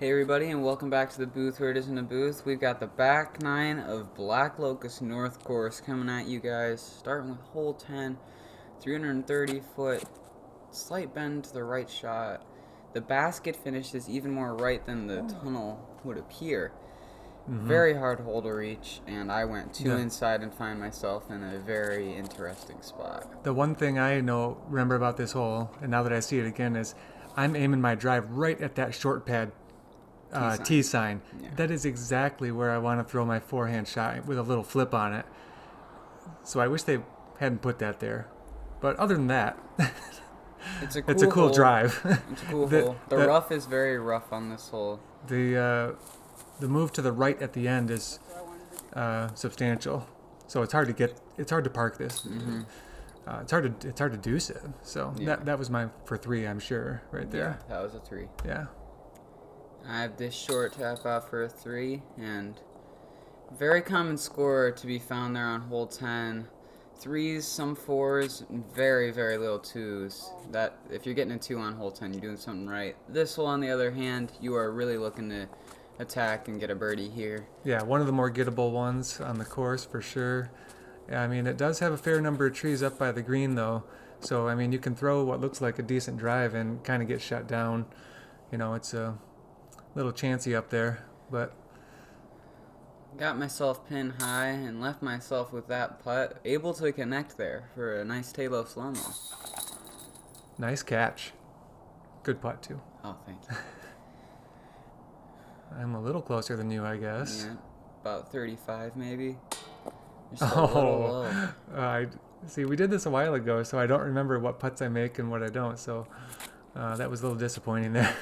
Hey everybody, and welcome back to the booth where it isn't a booth. We've got the back 9 of Black Locust North course coming at you guys, starting with hole 10, 330 foot, slight bend to the right shot. The basket finish is even more right than the tunnel would appear. Very hard hole to reach, and I went too inside and find myself in a very interesting spot. The one thing I remember about this hole, and now that I see it again, is I'm aiming my drive right at that short pad tee sign. Yeah. That is exactly where I want to throw my forehand shot with a little flip on it. So I wish they hadn't put that there. But other than that, It's a cool hole. drive. It's a cool hole. The rough is very rough on this hole. The move to the right at the end is substantial, so it's hard to park this. It's hard to deuce it. So that was my for 3, I'm sure, right there. Yeah, that was a 3. Yeah. I have this short tap out for a 3, and very common score to be found there on hole 10. 3s, some 4s, very, very little 2s. That if you're getting a 2 on hole 10, you're doing something right. This hole, on the other hand, you are really looking to attack and get a birdie here. Yeah, one of the more gettable ones on the course for sure. Yeah, I mean, it does have a fair number of trees up by the green though, so I mean, you can throw what looks like a decent drive and kind of get shut down. You know, it's a little chancy up there, but Got myself pinned high and left myself with that putt, able to connect there for a nice tail slow-mo. nice catch. Good putt too. Oh, thank you. I'm a little closer than you, I guess. Yeah, about 35 maybe. Just a little low. I see. We did this a while ago, so I don't remember what putts I make and what I don't. So that was a little disappointing there.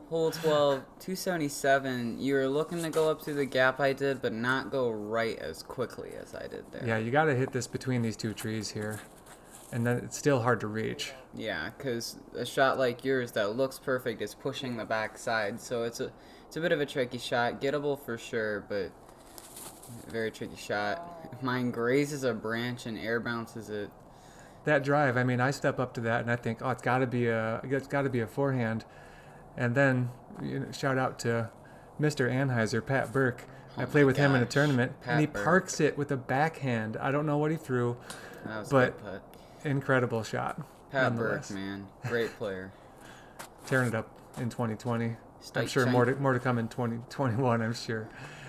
Hole 12, 277. You were looking to go up through the gap I did, but not go right as quickly as I did there. Yeah, you got to hit this between these 2 trees here, and then it's still hard to reach. Yeah, because a shot like yours that looks perfect is pushing the backside, so it's a bit of a tricky shot. Gettable for sure, but a very tricky shot. If mine grazes a branch and air bounces it. That drive, I mean, I step up to that and I think, oh, it's got to be a forehand. And then, shout out to Mr. Anheuser, Pat Burke. I played with him in a tournament, and he parks it with a backhand. I don't know what he threw, That was but a good putt. Incredible shot. Pat Burke, man, great player. Tearing it up in 2020. I'm sure more to come in 2021, I'm sure.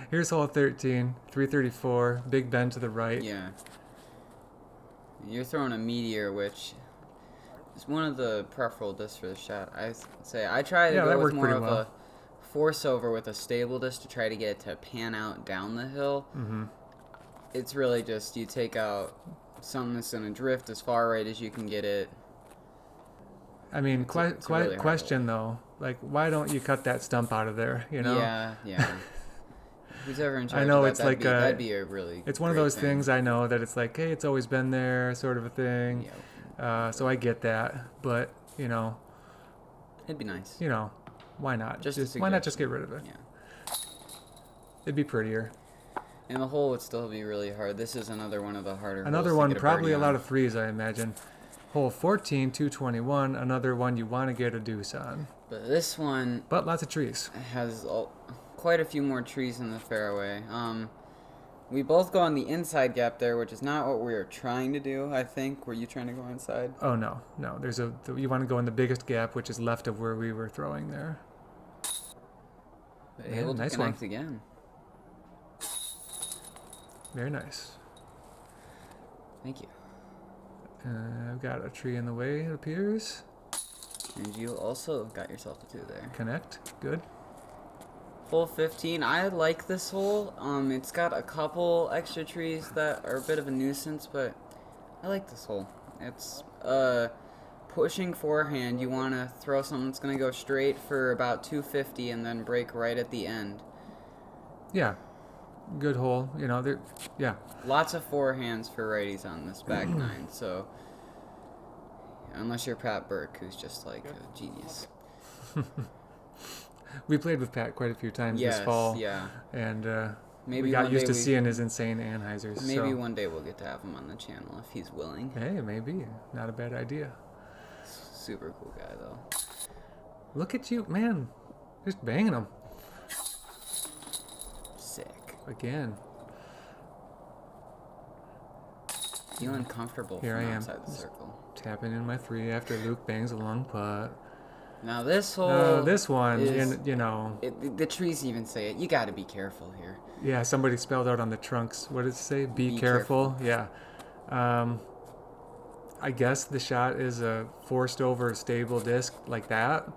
Here's hole 13, 334, big bend to the right. Yeah. You're throwing a meteor, which is one of the preferable discs for the shot. I say I try to go with more of a force over with a stable disc to try to get it to pan out down the hill. It's really just you take out something that's going to drift as far right as you can get it. I mean, really question though, like, why don't you cut that stump out of there, you know? Yeah. Who's ever in charge I know of that, it's like that'd be a really it's one of those things. I know that it's like, hey, it's always been there, sort of a thing. So I get that, but it'd be nice. Why not? Why not just get rid of it? Yeah. It'd be prettier. And the hole would still be really hard. This is another one of the harder. Another one, probably a lot of 3s, I imagine. Hole 14, 221. Another one you want to get a deuce on. But this one. But lots of trees. Has quite a few more trees in the fairway. We both go on the inside gap there, which is not what we were trying to do, I think. Were you trying to go inside? Oh, no. You want to go in the biggest gap, which is left of where we were throwing there. But able to connect again. Very nice. Thank you. I've got a tree in the way, it appears. And you also got yourself a 2 there. Connect. Good. Hole 15, I like this hole. It's got a couple extra trees that are a bit of a nuisance, but I like this hole. It's pushing forehand. You want to throw something that's going to go straight for about 250 and then break right at the end. Yeah. Good hole. Yeah. Lots of forehands for righties on this back 9, so unless you're Pat Burke, who's just like a genius. We played with Pat quite a few times this fall. Yeah. And maybe we got used to seeing his insane Anheisers. Maybe one day we'll get to have him on the channel if he's willing. Hey, maybe. Not a bad idea. Super cool guy, though. Look at you, man. Just banging them. Sick. Again. Feeling comfortable Here from I am. outside the circle. Tapping in my 3 after Luke bangs a long putt. Now this hole. This one, is, you know. the trees even say it. You got to be careful here. Yeah, somebody spelled out on the trunks. What did it say? Be careful. Yeah. I guess the shot is a forced over stable disc like that.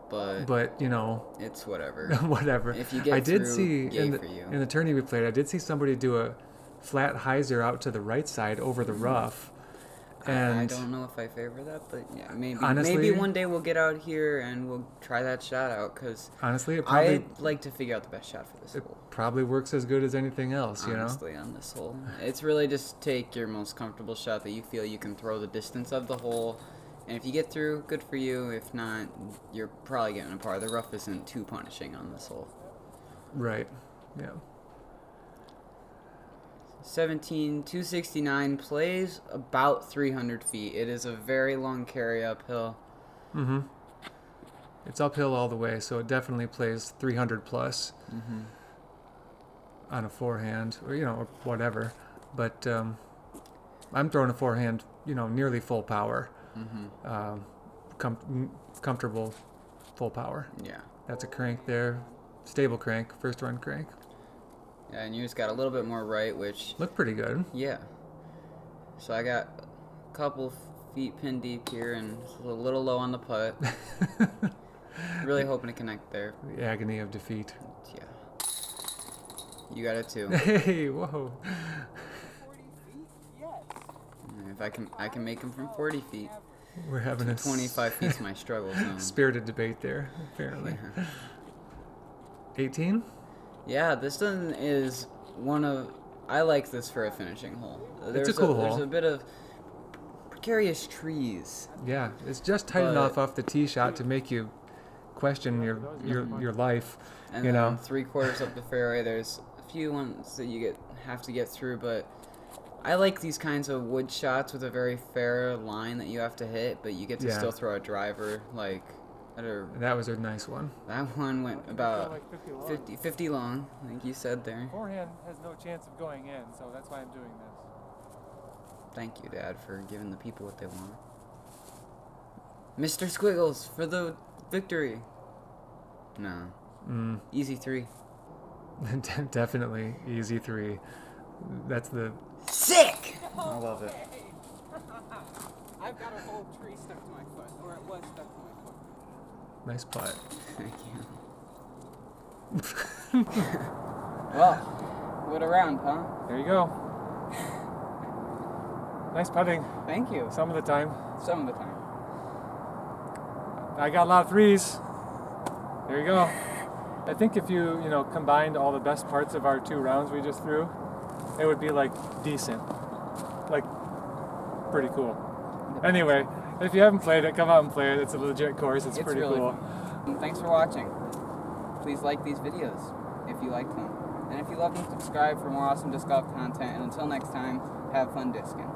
But you know, it's whatever. Whatever. If you get I did through, see yay for you. in the tourney we played, I did see somebody do a flat hyzer out to the right side over the rough. And I don't know if I favor that, but yeah, honestly, maybe one day we'll get out here and we'll try that shot out. Cause honestly, it probably I'd like to figure out the best shot for this hole. Probably works as good as anything else, you know. Honestly, on this hole, it's really just take your most comfortable shot that you feel you can throw the distance of the hole. And if you get through, good for you. If not, you're probably getting a par. The rough isn't too punishing on this hole. Right. Yeah. 269 plays about 300 feet. It is a very long carry uphill. Mm-hmm. It's uphill all the way, so it definitely plays 300 plus on a forehand, or or whatever. But I'm throwing a forehand, nearly full power. Comfortable full power. Yeah. That's a crank there, stable crank, first run crank. Yeah, and you just got a little bit more right, which looked pretty good. Yeah. So I got a couple feet pin deep here and a little low on the putt. Really hoping to connect there. The agony of defeat. Yeah. You got it too. Hey, whoa. 40 feet? Yes. If I can make them from 40 feet. We're having a 25 feet's my struggle zone. Spirited debate there, apparently. 18? Yeah, this one is one of... I like this for a finishing hole. It's a cool hole. There's a bit of precarious trees. Yeah, it's just tight enough off the tee shot to make you question your life. And then 3/4 up the fairway, there's a few ones that you have to get through, but I like these kinds of wood shots with a very fair line that you have to hit, but you get to still throw a driver that was a nice one. That one went about 50 long, like you said there. Forehand has no chance of going in, so that's why I'm doing this. Thank you, Dad, for giving the people what they want. Mr. Squiggles for the victory. No. Easy 3. Definitely easy 3. That's the... Sick! I love it. I've got a whole tree stuck to my foot, or it was stuck to my foot. Nice putt. Thank you. Well, what a round, huh? There you go. Nice putting. Thank you. Some of the time. Some of the time. I got a lot of 3s. There you go. I think if you, combined all the best parts of our 2 rounds we just threw, it would be like decent. Like pretty cool. Anyway, if you haven't played it, come out and play it. It's a legit course. It's pretty really cool. Fun. Thanks for watching. Please like these videos if you liked them. And if you love them, subscribe for more awesome disc golf content. And until next time, have fun discing.